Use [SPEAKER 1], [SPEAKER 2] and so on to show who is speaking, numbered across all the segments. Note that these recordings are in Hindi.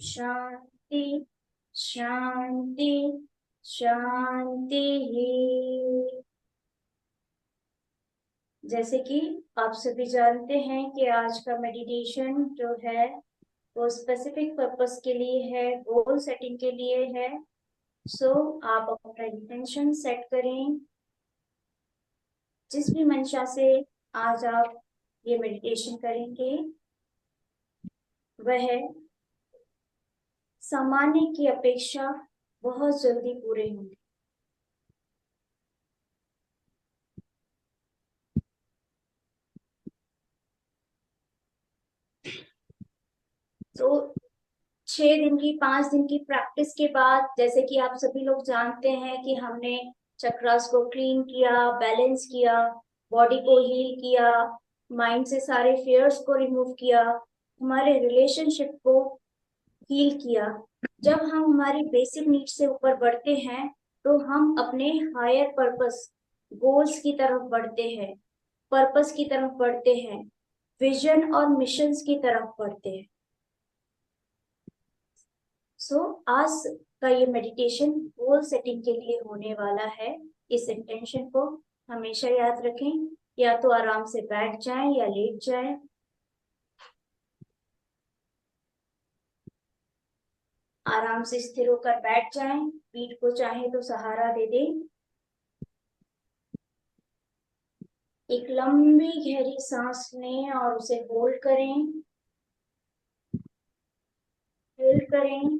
[SPEAKER 1] शांति शांति शांति। जैसे कि आप सभी जानते हैं कि आज का मेडिटेशन जो है वो स्पेसिफिक पर्पस के लिए है, गोल सेटिंग के लिए है। सो आप अपना इंटेंशन सेट करें जिस भी मंशा से आज आप ये मेडिटेशन करेंगे वह सामान्य की अपेक्षा बहुत जल्दी पूरे होंगे। तो 6 दिन की 5 दिन की प्रैक्टिस के बाद, जैसे कि आप सभी लोग जानते हैं कि हमने चक्रास को क्लीन किया, बैलेंस किया, बॉडी को हील किया, माइंड से सारे फियर्स को रिमूव किया, हमारे रिलेशनशिप को हील किया। जब हम हमारी बेसिक नीड से ऊपर बढ़ते हैं तो हम अपने हायर पर्पस, गोल्स की तरफ बढ़ते हैं, पर्पस की तरफ बढ़ते हैं, विजन और मिशंस की तरफ बढ़ते हैं। आज का ये मेडिटेशन गोल सेटिंग के लिए होने वाला है। इस इंटेंशन को हमेशा याद रखें। या तो आराम से बैठ जाएं या लेट जाएं। आराम से स्थिर होकर बैठ जाएं, पीठ को चाहे तो सहारा दे दें। एक लंबी गहरी सांस लें और उसे होल्ड करें, होल्ड करें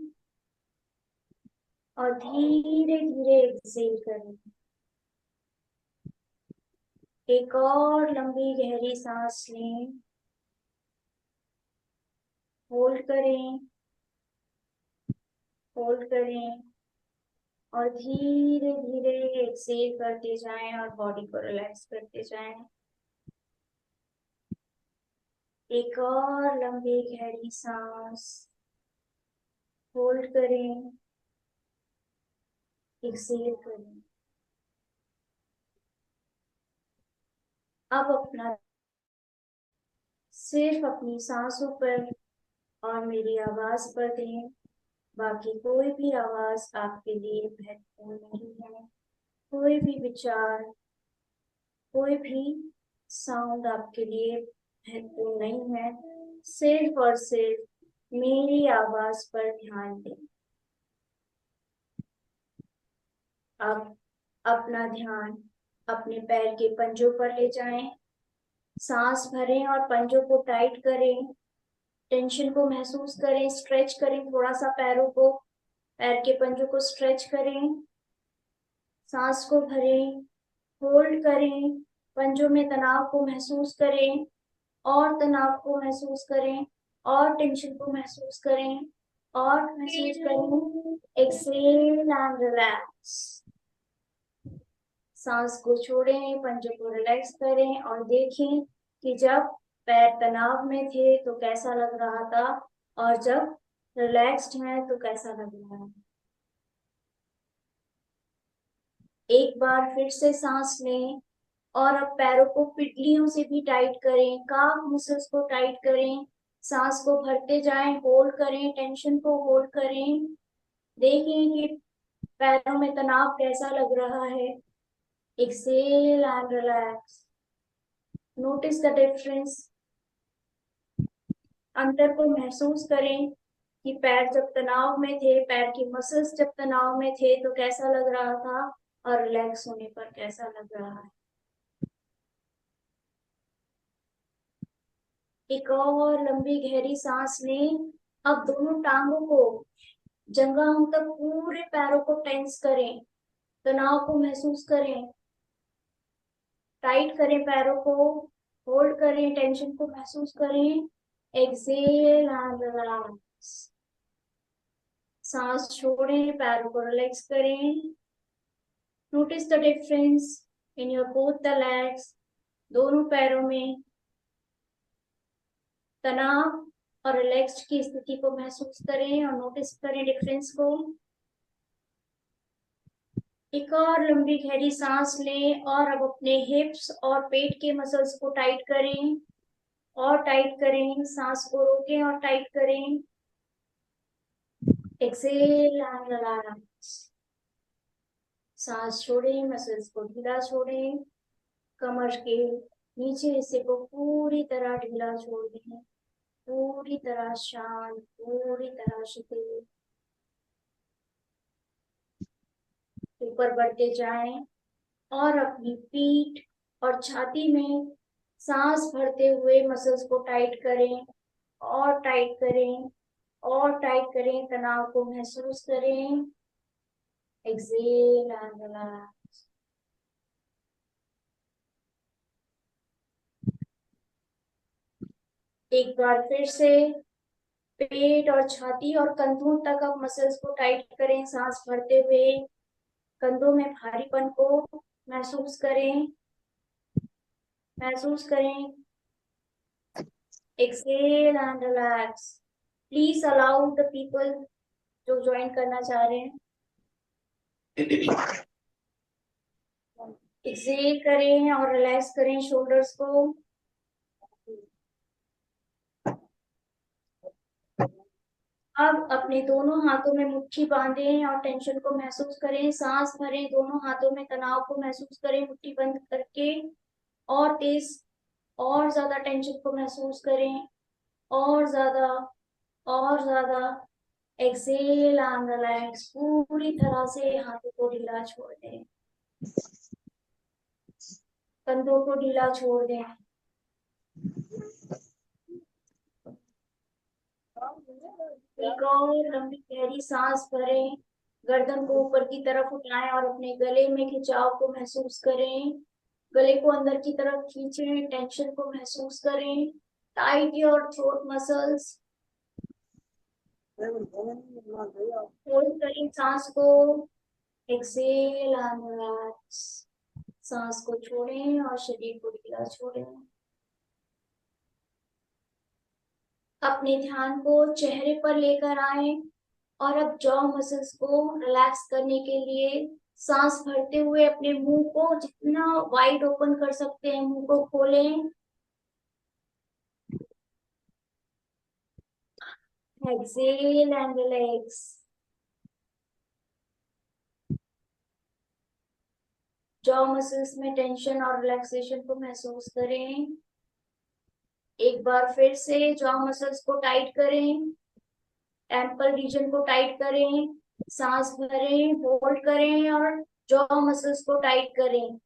[SPEAKER 1] और धीरे धीरे एक्सहेल करें। एक और लंबी गहरी सांस लें, होल्ड करें, होल्ड करें और धीरे धीरे एक्सहेल करते जाएं और बॉडी को रिलैक्स करते जाएं। एक और लंबी गहरी सांस, होल्ड करें, एक्सहेल करें। अब अपना सिर्फ अपनी सांसों पर और मेरी आवाज पर दें। बाकी कोई भी आवाज आपके लिए महत्वपूर्ण नहीं है। कोई भी विचार, कोई भी साउंड आपके लिए महत्वपूर्ण नहीं है। सिर्फ और सिर्फ मेरी आवाज पर ध्यान दें। अब अपना ध्यान अपने पैर के पंजों पर ले जाएं। सांस भरें और पंजों को टाइट करें। टेंशन को महसूस करें, स्ट्रेच करें थोड़ा सा पैरों को, पैर के पंजों को स्ट्रेच करें। सांस को भरें, होल्ड करें, पंजों में तनाव को महसूस करें और तनाव को महसूस करें और टेंशन को महसूस करें और महसूस करें। Exhale and relax. सांस को छोड़ें, पंजों को रिलैक्स करें और देखें कि जब पैर तनाव में थे तो कैसा लग रहा था और जब रिलैक्स्ड है तो कैसा लग रहा है। एक बार फिर से सांस लें और अब पैरों को पिटलियों से भी टाइट करें, काफ मसल्स को टाइट करें। सांस को भरते जाएं, होल्ड करें, टेंशन को होल्ड करें। देखें कि पैरों में तनाव कैसा लग रहा है। Exhale and relax. Notice the difference. अंतर को महसूस करें कि पैर जब तनाव में थे, पैर की मसल्स जब तनाव में थे तो कैसा लग रहा था और रिलैक्स होने पर कैसा लग रहा है। एक और लंबी गहरी सांस लें। अब दोनों टांगों को जंघाओं तक पूरे पैरों को टेंस करें, तनाव को महसूस करें, टाइट करें पैरों को, होल्ड करें, टेंशन को महसूस करें। Exhale and relax. सांस छोड़ें, पैरों को रिलैक्स करें। Notice the difference in your both the legs. दोनों पैरों में तनाव और रिलैक्स्ड की स्थिति को महसूस करें और नोटिस करें डिफरेंस को। एक और लंबी गहरी सांस लें और अब अपने हिप्स और पेट के मसल्स को टाइट करें और टाइट करें। सांस को रोकें और टाइट करें। Exhale and relax. सांस छोड़ें, मसल्स को ढीला छोड़ें, कमर के नीचे हिस्से को पूरी तरह ढीला छोड़ दें, पूरी तरह शांत, पूरी तरह शिथिल। ऊपर बढ़ते जाएं और अपनी पीठ और छाती में सांस भरते हुए मसल्स को टाइट करें और टाइट करें और टाइट करें, तनाव को महसूस करें। Exhale and relax. एक बार फिर से पेट और छाती और कंधों तक अब मसल्स को टाइट करें, सांस भरते हुए कंधों में भारीपन को महसूस करें, महसूस करें। Exhale and relax. Please allow the people जो ज्वाइन करना चाह रहे हैं, एक्सेल करें और रिलैक्स करें शोल्डर्स को। अब अपने दोनों हाथों में मुट्ठी बांधें और टेंशन को महसूस करें, सांस भरें, दोनों हाथों में तनाव को महसूस करें मुट्ठी बंद करके, और तेज, और ज्यादा टेंशन को महसूस करें, और ज्यादा, और ज्यादा। Exhale and relax. पूरी तरह से हाथों को ढीला छोड़ दें, कंधों को ढीला छोड़ दें। एक और लंबी गहरी सांस भरें, गर्दन को ऊपर की तरफ उठाएं और अपने गले में खिंचाव को महसूस करें, गले को अंदर की तरफ खींचें, टेंशन को महसूस करें। Tight your throat muscles. Hold करें सांस को। Exhale and relax. सांस को छोड़ें और शरीर को ढीला छोड़ें। अपने ध्यान को चेहरे पर लेकर आए और अब जॉ मसल्स को रिलैक्स करने के लिए सांस भरते हुए अपने मुंह को जितना वाइड ओपन कर सकते हैं मुंह को खोलें। Exhale and relax. Jaw muscles में टेंशन और रिलैक्सेशन को महसूस करें। एक बार फिर से जॉ मसल्स को टाइट करें, टेम्पल रीजन को टाइट करें, सांस भरें, होल्ड करें और जॉ मसल्स को टाइट करें।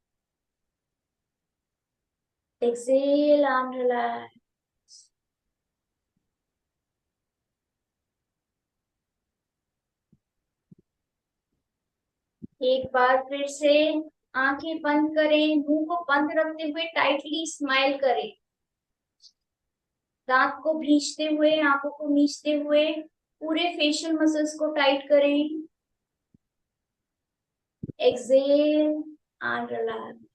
[SPEAKER 1] Exhale and relax. एक बार फिर से आंखें बंद करें, मुंह को बंद रखते हुए टाइटली स्माइल करें, दांत को भींचते हुए, आंखों को मीचते हुए पूरे फेशियल मसल्स को टाइट करें। Exhale and relax.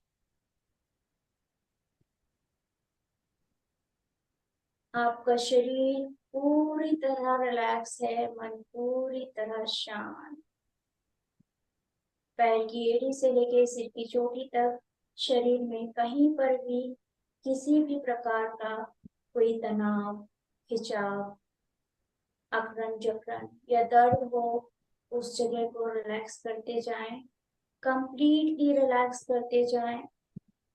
[SPEAKER 1] आपका शरीर पूरी तरह रिलैक्स है, मन पूरी तरह शांत। पैर की एड़ी से लेके सिर की चोटी तक शरीर में कहीं पर भी किसी भी प्रकार का कोई तनाव, खिंचाव, अकड़न जकड़न या दर्द हो, उस जगह को रिलैक्स करते जाएं, कंप्लीटली रिलैक्स करते जाएं।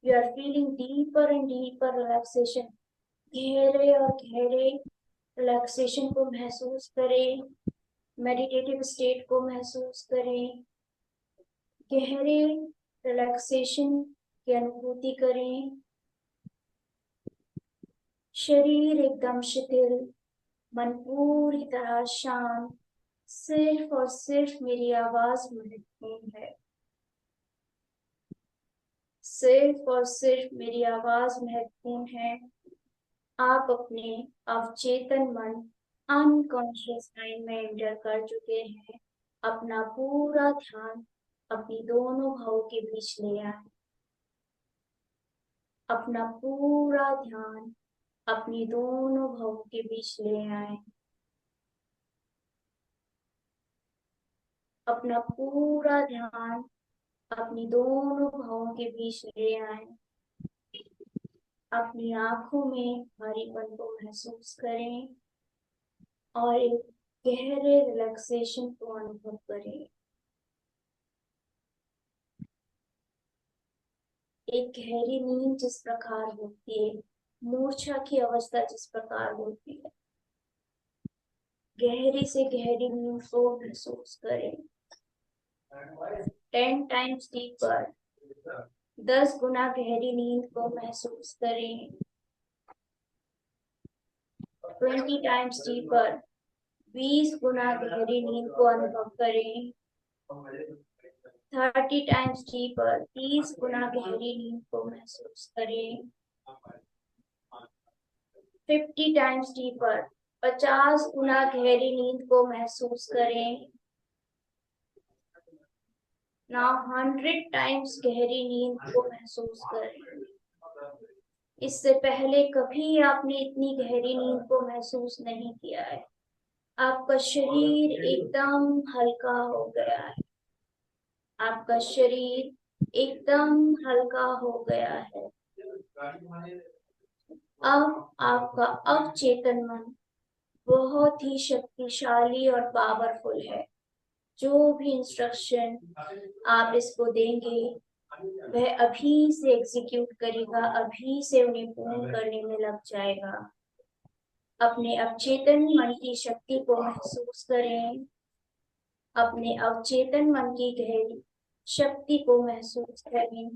[SPEAKER 1] You are feeling deeper and deeper relaxation. गहरे और गहरे रिलैक्सेशन को महसूस करें, मेडिटेटिव स्टेट को महसूस करें, गहरे रिलैक्सेशन की अनुभूति करें। शरीर एकदम शिथिल, मन पूरी तरह शांत। सिर्फ और सिर्फ मेरी आवाज महत्वपूर्ण है, सिर्फ और सिर्फ मेरी आवाज महत्वपूर्ण है। आप अपने अवचेतन मन, अनकॉन्शियस माइंड में एंटर कर चुके हैं। अपना पूरा ध्यान अपनी दोनों भावों के बीच ले आए, अपना पूरा ध्यान अपनी दोनों भावों के बीच ले आए, अपना पूरा ध्यान अपनी दोनों भावों के बीच ले आए। अपनी आंखों में भारीपन को महसूस करें और एक गहरे रिलैक्सेशन को अनुभव करें। एक गहरी नींद जिस प्रकार होती है, मूर्छा की अवस्था जिस प्रकार होती है, गहरी से गहरी नींद को महसूस करें। 10 टाइम्स डीपर, 10 गुना गहरी नींद को महसूस करें। 20 टाइम्स डीपर, 20 गुना गहरी नींद को अनुभव करें। 30 टाइम्स डीपर, 30 गुना गहरी नींद को महसूस करें। 50 टाइम्स डीपर, 50 गुना गहरी नींद को महसूस करें। नाउ 100 टाइम्स गहरी नींद को महसूस करें। इससे पहले कभी आपने इतनी गहरी नींद को महसूस नहीं किया है। आपका शरीर एकदम हल्का हो गया है। आपका शरीर एकदम हल्का हो गया है। अब आपका अवचेतन मन बहुत ही शक्तिशाली और पावरफुल है। जो भी इंस्ट्रक्शन आप इसको देंगे, वह अभी से एग्जीक्यूट करेगा, अभी से उन्हें पूर्ण करने में लग जाएगा। अपने अवचेतन मन की शक्ति को महसूस करें। अपने अवचेतन मन की गहरी शक्ति को महसूस करें।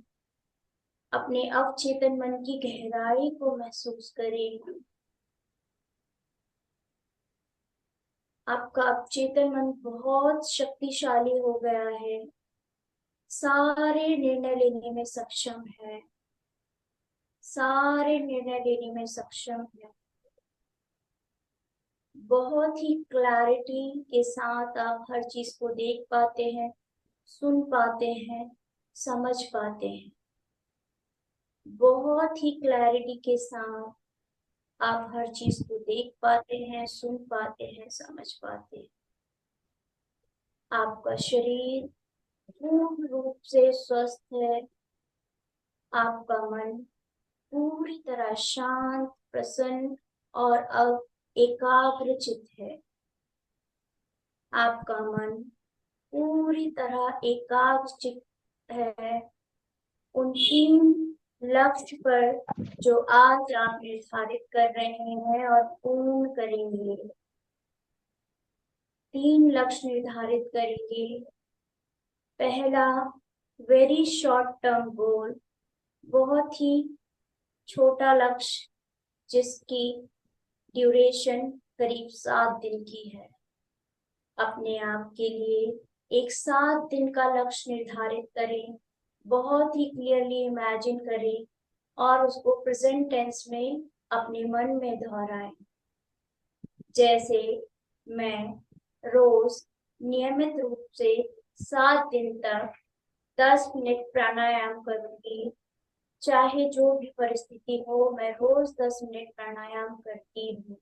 [SPEAKER 1] अपने अवचेतन मन की गहराई को महसूस करें। आपका अवचेतन मन बहुत शक्तिशाली हो गया है। सारे निर्णय लेने में सक्षम है। सारे निर्णय लेने में सक्षम है। बहुत ही क्लैरिटी के साथ आप हर चीज को देख पाते हैं, सुन पाते हैं, समझ पाते हैं। बहुत ही क्लैरिटी के साथ आप हर चीज को देख पाते हैं, सुन पाते हैं, समझ पाते हैं। आपका शरीर पूर्ण रूप से स्वस्थ है। आपका मन पूरी तरह शांत, प्रसन्न और अब एकाग्रचित है। आपका मन पूरी तरह एकाग्रचित है उन 3 लक्ष्य पर जो आज आप निर्धारित कर रहे हैं और पूर्ण करेंगे। 3 लक्ष्य निर्धारित करेंगे। पहला, वेरी शॉर्ट टर्म गोल, बहुत ही छोटा लक्ष्य जिसकी ड्यूरेशन करीब 7 दिन की है। अपने आप के लिए एक 7 दिन का लक्ष्य निर्धारित करें। बहुत ही क्लियरली इमेजिन करें और उसको प्रेजेंट टेंस में अपने मन में दोहराएं। जैसे मैं रोज नियमित रूप से 7 दिन तक 10 मिनट प्राणायाम करूंगी। चाहे जो भी परिस्थिति हो, मैं रोज 10 मिनट प्राणायाम करती हूँ।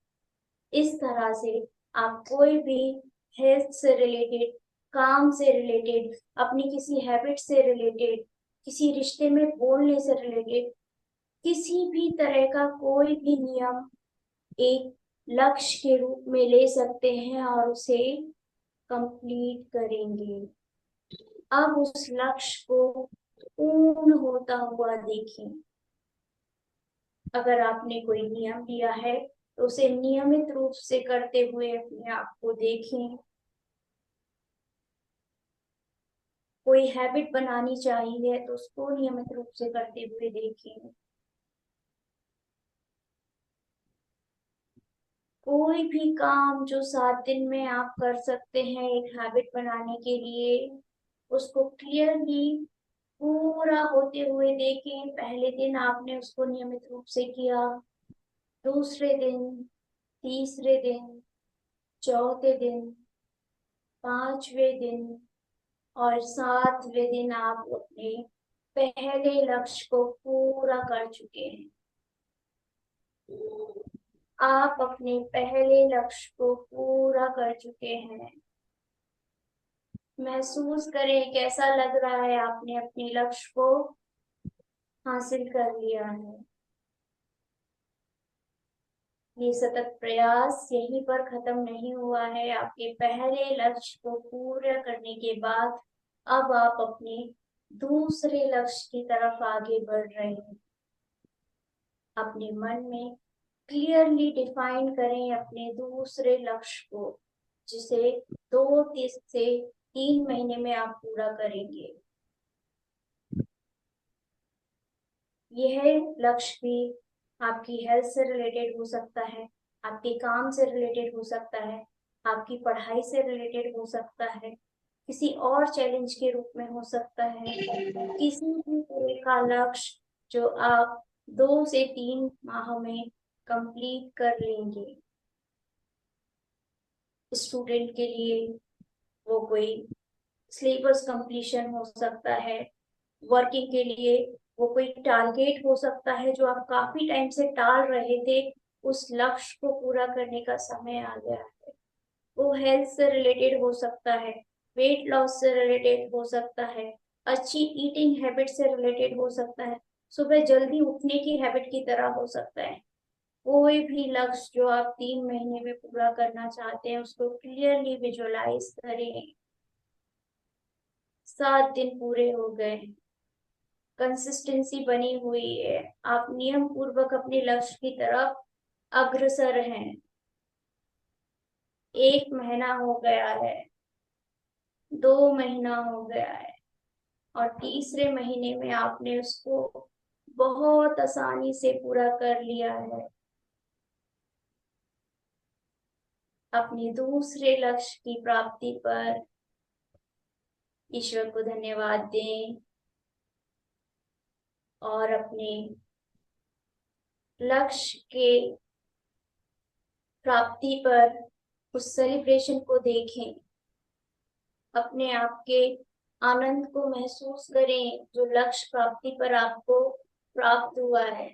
[SPEAKER 1] इस तरह से आप कोई भी हेल्थ से रिलेटेड, काम से रिलेटेड, अपनी किसी हैबिट से रिलेटेड, किसी रिश्ते में बोलने से रिलेटेड, किसी भी तरह का कोई भी नियम एक लक्ष्य के रूप में ले सकते हैं और उसे कंप्लीट करेंगे। अब उस लक्ष्य को पूर्ण होता हुआ देखें। अगर आपने कोई नियम लिया है तो उसे नियमित रूप से करते हुए अपने आप को देखें। कोई हैबिट बनानी चाहिए तो उसको नियमित रूप से करते हुए देखें। कोई भी काम जो 7 दिन में आप कर सकते हैं एक हैबिट बनाने के लिए, उसको क्लियरली पूरा होते हुए देखें। पहले दिन आपने उसको नियमित रूप से किया, दूसरे दिन, तीसरे दिन, चौथे दिन, 5वें दिन और 7वें दिन आप अपने पहले लक्ष्य को पूरा कर चुके हैं। आप अपने पहले लक्ष्य को पूरा कर चुके हैं। महसूस करें कैसा लग रहा है, आपने अपने लक्ष्य को हासिल कर लिया है। ये सतत प्रयास यहीं पर खत्म नहीं हुआ है। आपके पहले लक्ष्य को पूरा करने के बाद अब आप अपने दूसरे लक्ष्य की तरफ आगे बढ़ रहे हैं। अपने मन में क्लियरली डिफाइन करें अपने दूसरे लक्ष्य को, जिसे 2 से 3 महीने में आप पूरा करेंगे। यह लक्ष्य भी आपकी हेल्थ से रिलेटेड हो सकता है, आपके काम से रिलेटेड हो सकता है, आपकी पढ़ाई से रिलेटेड हो सकता है, किसी और चैलेंज के रूप में हो सकता है। किसी भी तरह का लक्ष्य जो आप 2 से 3 माह में कंप्लीट कर लेंगे। स्टूडेंट के लिए वो कोई सिलेबस कंप्लीशन हो सकता है, वर्किंग के लिए वो कोई टारगेट हो सकता है जो आप काफी टाइम से टाल रहे थे, उस लक्ष्य को पूरा करने का समय आ गया है। वो हेल्थ से रिलेटेड हो सकता है, वेट लॉस से रिलेटेड हो सकता है, अच्छी ईटिंग हैबिट से रिलेटेड हो सकता है, सुबह जल्दी उठने की हैबिट की तरह हो सकता है। कोई भी लक्ष्य जो आप 3 महीने में पूरा करना चाहते हैं उसको क्लियरली विजुअलाइज करें। 7 दिन पूरे हो गए, कंसिस्टेंसी बनी हुई है, आप नियम पूर्वक अपने लक्ष्य की तरफ अग्रसर हैं। 1 महीना हो गया है, 2 महीना हो गया है, और तीसरे महीने में आपने उसको बहुत आसानी से पूरा कर लिया है। अपने दूसरे लक्ष्य की प्राप्ति पर ईश्वर को धन्यवाद दें और अपने लक्ष्य के प्राप्ति पर उस सेलिब्रेशन को देखें। अपने आप के आनंद को महसूस करें जो लक्ष्य प्राप्ति पर आपको प्राप्त हुआ है।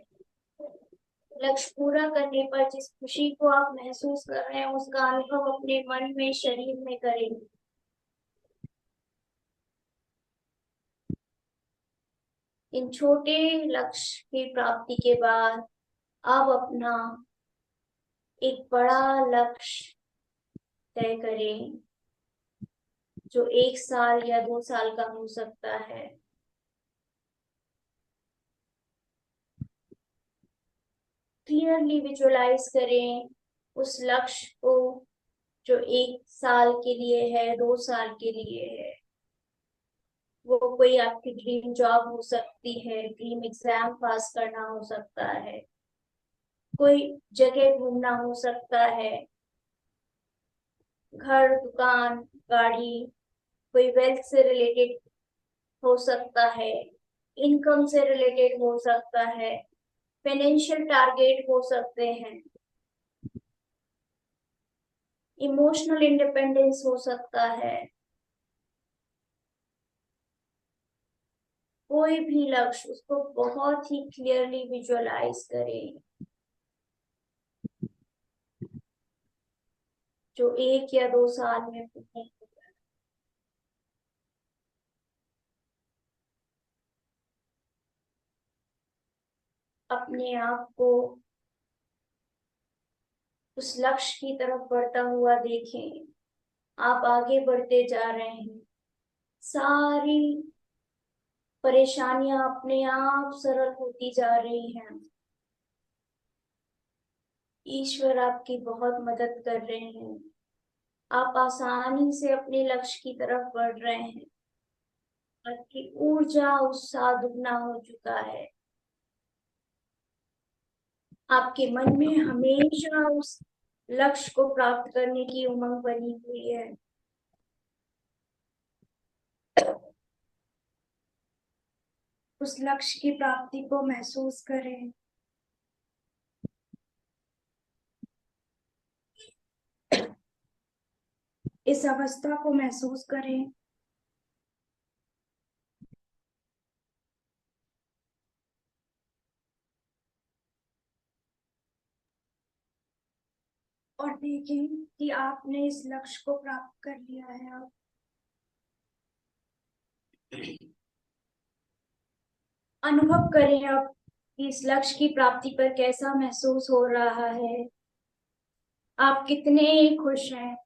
[SPEAKER 1] लक्ष्य पूरा करने पर जिस खुशी को आप महसूस कर रहे हैं उसका अनुभव अपने मन में, शरीर में करें। इन छोटे लक्ष्य की प्राप्ति के बाद अब अपना एक बड़ा लक्ष्य तय करें जो 1 साल या 2 साल का हो सकता है। क्लियरली विजुअलाइज करें उस लक्ष्य को जो 1 साल के लिए है, 2 साल के लिए है। वो कोई आपकी ड्रीम जॉब हो सकती है, ड्रीम एग्जाम पास करना हो सकता है, कोई जगह घूमना हो सकता है, घर, दुकान, गाड़ी, कोई वेल्थ से रिलेटेड हो सकता है, इनकम से रिलेटेड हो सकता है, फाइनेंशियल टारगेट हो सकते हैं, इमोशनल इंडिपेंडेंस हो सकता है। कोई भी लक्ष्य उसको बहुत ही क्लियरली विजुअलाइज करें जो 1 या 2 साल में पूरे होगा। अपने आप को उस लक्ष्य की तरफ बढ़ता हुआ देखें। आप आगे बढ़ते जा रहे हैं, सारी परेशानियां अपने आप सरल होती जा रही हैं। ईश्वर आपकी बहुत मदद कर रहे हैं। आप आसानी से अपने लक्ष्य की तरफ बढ़ रहे हैं। आपकी ऊर्जा, उत्साह दुगना हो चुका है। आपके मन में हमेशा उस लक्ष्य को प्राप्त करने की उमंग बनी हुई है। उस लक्ष्य की प्राप्ति को महसूस करें। इस अवस्था को महसूस करें और देखें कि आपने इस लक्ष्य को प्राप्त कर लिया है। आप अनुभव करें अब कि इस लक्ष्य की प्राप्ति पर कैसा महसूस हो रहा है। आप कितने खुश हैं,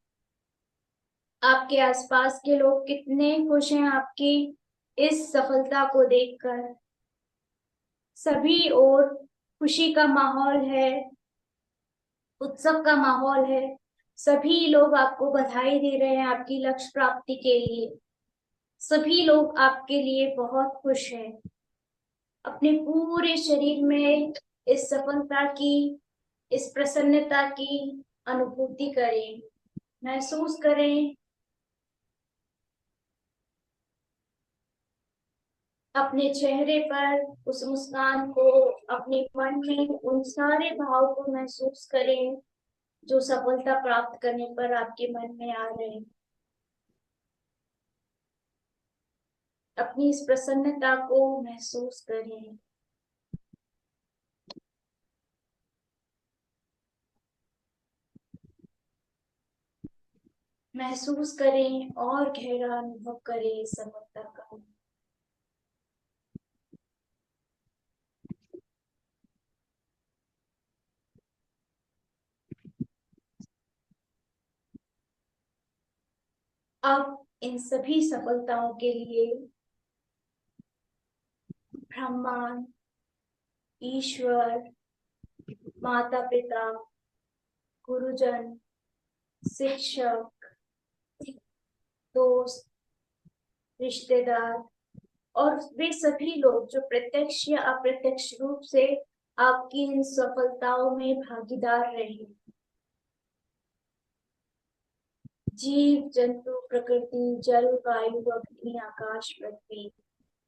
[SPEAKER 1] आपके आसपास के लोग कितने खुश हैं आपकी इस सफलता को देखकर। सभी और खुशी का माहौल है, उत्सव का माहौल है। सभी लोग आपको बधाई दे रहे हैं आपकी लक्ष्य प्राप्ति के लिए। सभी लोग आपके लिए बहुत खुश हैं। अपने पूरे शरीर में इस सफलता की, इस प्रसन्नता की अनुभूति करें, महसूस करें। अपने चेहरे पर उस मुस्कान को, अपने मन में उन सारे भाव को महसूस करें जो सफलता प्राप्त करने पर आपके मन में आ रहे हैं। अपनी इस प्रसन्नता को महसूस करें। महसूस करें और गहरा अनुभव करें इस सफलता का। अब इन सभी सफलताओं के लिए ब्रह्मांड, ईश्वर, माता पिता, गुरुजन, शिक्षक, दोस्त, रिश्तेदार और वे सभी लोग जो प्रत्यक्ष या अप्रत्यक्ष रूप से आपकी इन सफलताओं में भागीदार रहे। जीव जंतु, प्रकृति, जल, वायु, अग्नि, आकाश, पृथ्वी,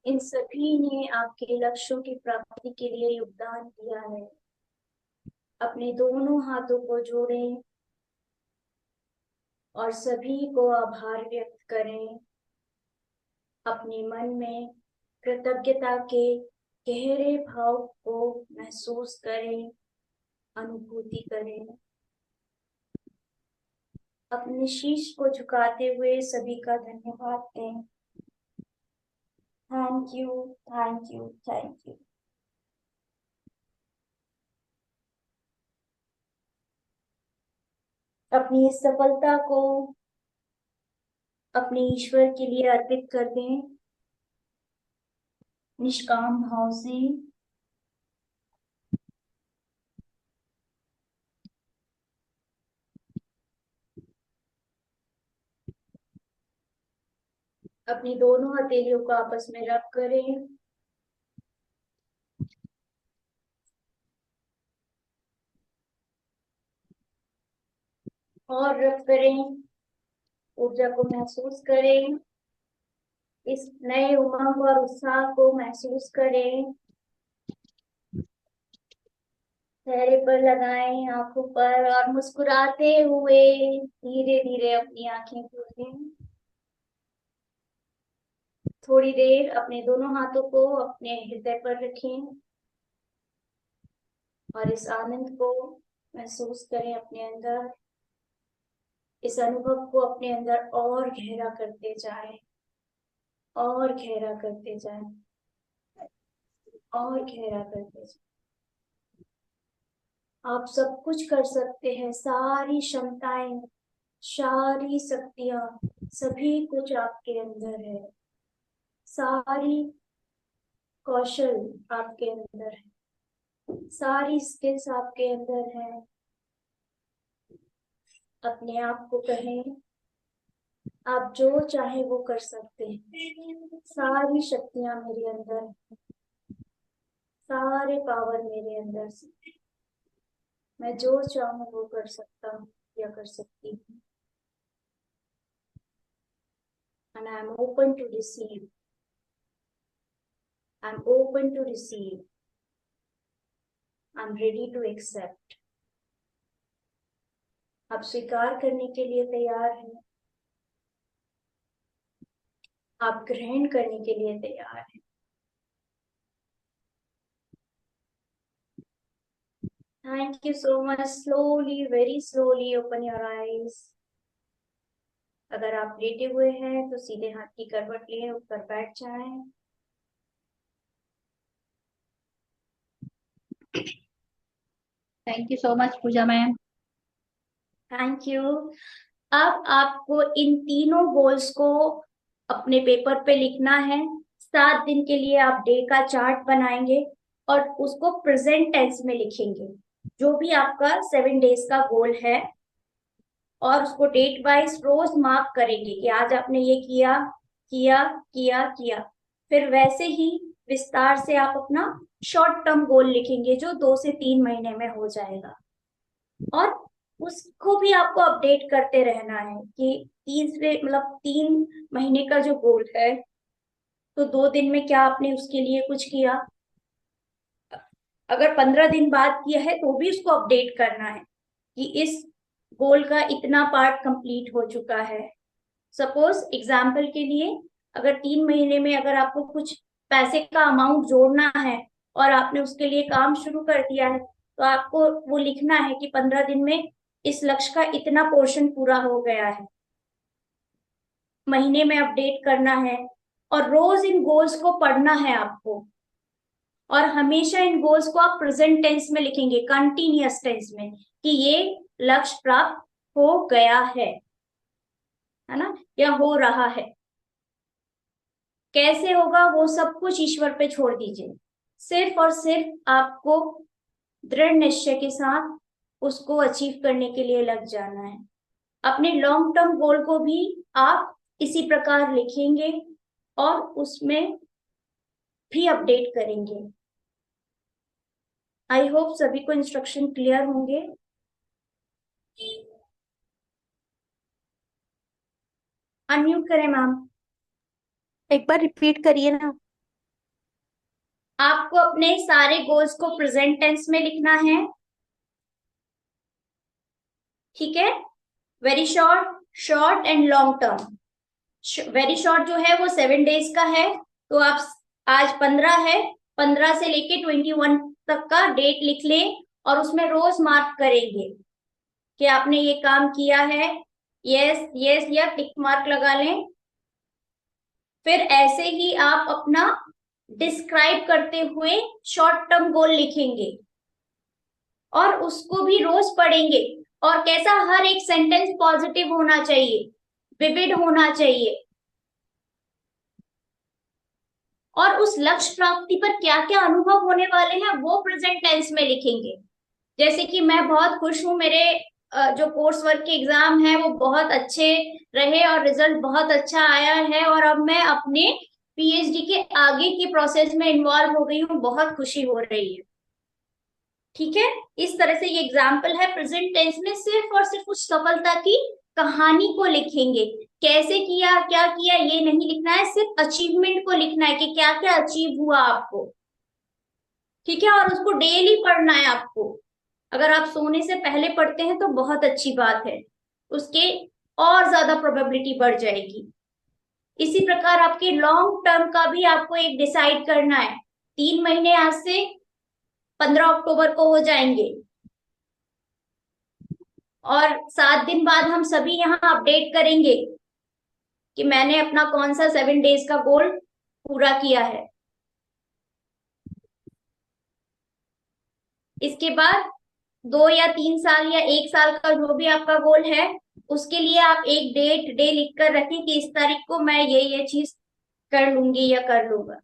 [SPEAKER 1] इन सभी ने आपके लक्ष्यों की प्राप्ति के लिए योगदान दिया है। अपने दोनों हाथों को जोड़ें और सभी को आभार व्यक्त करें। अपने मन में कृतज्ञता के गहरे भाव को महसूस करें, अनुभूति करें। अपने शीश को झुकाते हुए सभी का धन्यवाद दें। Thank you, thank you, thank you. अपनी इस सफलता को अपने ईश्वर के लिए अर्पित कर दें, निष्काम भाव से। अपनी दोनों हथेलियों को आपस में रब करें और रब करें। ऊर्जा को महसूस करें, इस नए उमंग और उत्साह को महसूस करें। चेहरे पर लगाएं, आंखों पर, और मुस्कुराते हुए धीरे धीरे अपनी आंखें खोलें। थोड़ी देर अपने दोनों हाथों को अपने हृदय पर रखें और इस आनंद को महसूस करें अपने अंदर। इस अनुभव को अपने अंदर और गहरा करते जाएं, और गहरा करते जाएं, और गहरा करते जाएं। आप सब कुछ कर सकते हैं। सारी क्षमताएं, सारी शक्तियां, सभी कुछ आपके अंदर है। सारी कौशल आपके अंदर है। सारी स्किल्स आपके अंदर है। अपने आप को कहें, आप जो चाहे वो कर सकते हैं। सारी शक्तियां मेरे अंदर है। सारे पावर मेरे अंदर से, मैं जो चाहूँ वो कर सकता हूँ या कर सकती हूँ। And I'm open to receive. I'm open to receive. I'm ready to accept. आप स्वीकार करने के लिए तैयार हैं। आप ग्रहण करने के लिए तैयार हैं। Thank you so much. Slowly, very slowly open your eyes. अगर आप लेटे हुए हैं तो सीधे हाथ की करवट लिए ऊपर बैठ जाएं।
[SPEAKER 2] Thank you so much Puja ma'am.
[SPEAKER 1] Thank you. अब आपको इन तीनों गोल्स को अपने पेपर पे लिखना है। 7 दिन के लिए आप डे का चार्ट बनाएंगे और उसको प्रेजेंट टेंस में लिखेंगे, जो भी आपका 7 डेज का गोल है। और उसको डेट वाइज रोज मार्क करेंगे कि आज आपने ये किया किया किया किया। फिर वैसे ही विस्तार से आप अपना शॉर्ट टर्म गोल लिखेंगे, जो 2 से 3 महीने में हो जाएगा। और उसको भी आपको अपडेट करते रहना है कि 3 महीने का जो गोल है, तो 2 दिन में क्या आपने उसके लिए कुछ किया। अगर 15 दिन बाद किया है तो भी उसको अपडेट करना है कि इस गोल का इतना पार्ट कंप्लीट हो चुका है। सपोज एग्जाम्पल के लिए, अगर 3 महीने में अगर आपको कुछ पैसे का अमाउंट जोड़ना है और आपने उसके लिए काम शुरू कर दिया है, तो आपको वो लिखना है कि 15 दिन में इस लक्ष्य का इतना पोर्शन पूरा हो गया है। महीने में अपडेट करना है और रोज इन गोल्स को पढ़ना है आपको। और हमेशा इन गोल्स को आप प्रेजेंट टेंस में लिखेंगे, कंटिन्यूअस टेंस में, कि ये लक्ष्य प्राप्त हो गया है ना, या हो रहा है। कैसे होगा वो सब कुछ ईश्वर पे छोड़ दीजिए। सिर्फ और सिर्फ आपको दृढ़ निश्चय के साथ उसको अचीव करने के लिए लग जाना है। अपने लॉन्ग टर्म गोल को भी आप इसी प्रकार लिखेंगे और उसमें भी अपडेट करेंगे। आई होप सभी को इंस्ट्रक्शन क्लियर होंगे। अनम्यूट करें मैम।
[SPEAKER 2] एक बार रिपीट करिए ना।
[SPEAKER 1] आपको अपने सारे गोल्स को प्रेजेंट टेंस में लिखना है, ठीक है। Very short, short and long term. Very short जो है वो 7 डेज का है, तो आप आज 15 है, 15 से लेके 21 तक का डेट लिख लें और उसमें रोज मार्क करेंगे कि आपने ये काम किया है। यस यस या टिक मार्क लगा लें। फिर ऐसे ही आप अपना डिस्क्राइब करते हुए शॉर्ट टर्म गोल लिखेंगे और उसको भी रोज पढ़ेंगे। और कैसा, हर एक सेंटेंस पॉजिटिव होना चाहिए, विविड होना चाहिए। और उस लक्ष्य प्राप्ति पर क्या क्या अनुभव होने वाले हैं वो प्रेजेंट टेंस में लिखेंगे। जैसे कि मैं बहुत खुश हूँ, मेरे जो कोर्स वर्क के एग्जाम है वो बहुत अच्छे रहे और रिजल्ट बहुत अच्छा आया है, और अब मैं अपने पीएचडी के आगे की प्रोसेस में इन्वॉल्व हो गई हूँ, बहुत खुशी हो रही है। ठीक है। इस तरह से ये एग्जाम्पल है। प्रेजेंट टेंस में सिर्फ और सिर्फ उस सफलता की कहानी को लिखेंगे। कैसे किया, क्या किया, ये नहीं लिखना है, सिर्फ अचीवमेंट को लिखना है कि क्या क्या अचीव हुआ आपको। ठीक है। और उसको डेली पढ़ना है आपको। अगर आप सोने से पहले पढ़ते हैं तो बहुत अच्छी बात है, उसके और ज्यादा प्रोबेबिलिटी बढ़ जाएगी। इसी प्रकार आपके लॉन्ग टर्म का भी आपको एक डिसाइड करना है। 3 महीने आज से 15 अक्टूबर को हो जाएंगे, और 7 दिन बाद हम सभी यहाँ अपडेट करेंगे कि मैंने अपना कौन सा 7 डेज का गोल पूरा किया है। इसके बाद 2 या 3 साल या 1 साल का जो भी आपका गोल है, उसके लिए आप एक डेट डे लिख कर रखें कि इस तारीख को मैं ये चीज कर लूंगी या कर लूंगा।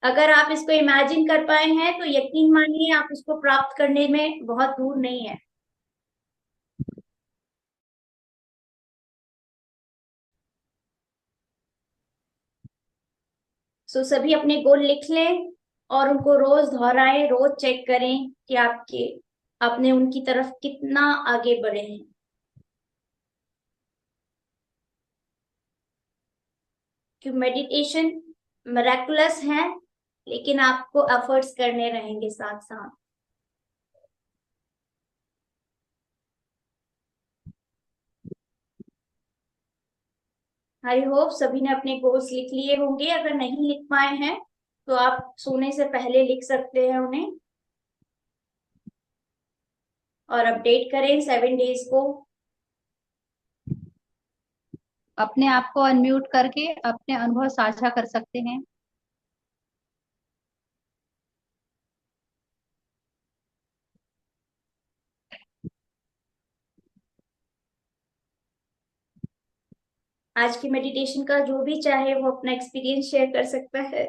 [SPEAKER 1] अगर आप इसको इमेजिन कर पाए हैं तो यकीन मानिए आप उसको प्राप्त करने में बहुत दूर नहीं है। सो सभी अपने गोल लिख लें और उनको रोज दोहराएं, रोज चेक करें कि आपने उनकी तरफ कितना आगे बढ़े हैं। कि मेडिटेशन मिरेकुलस है, लेकिन आपको एफर्ट्स करने रहेंगे साथ साथ। आई होप सभी ने अपने गोल्स लिख लिए होंगे। अगर नहीं लिख पाए हैं तो आप सोने से पहले लिख सकते हैं उन्हें और अपडेट करें 7 डेज को।
[SPEAKER 2] अपने आप को अनम्यूट करके अपने अनुभव साझा कर सकते हैं।
[SPEAKER 1] आज की मेडिटेशन का जो भी चाहे वो अपना एक्सपीरियंस शेयर कर सकता है।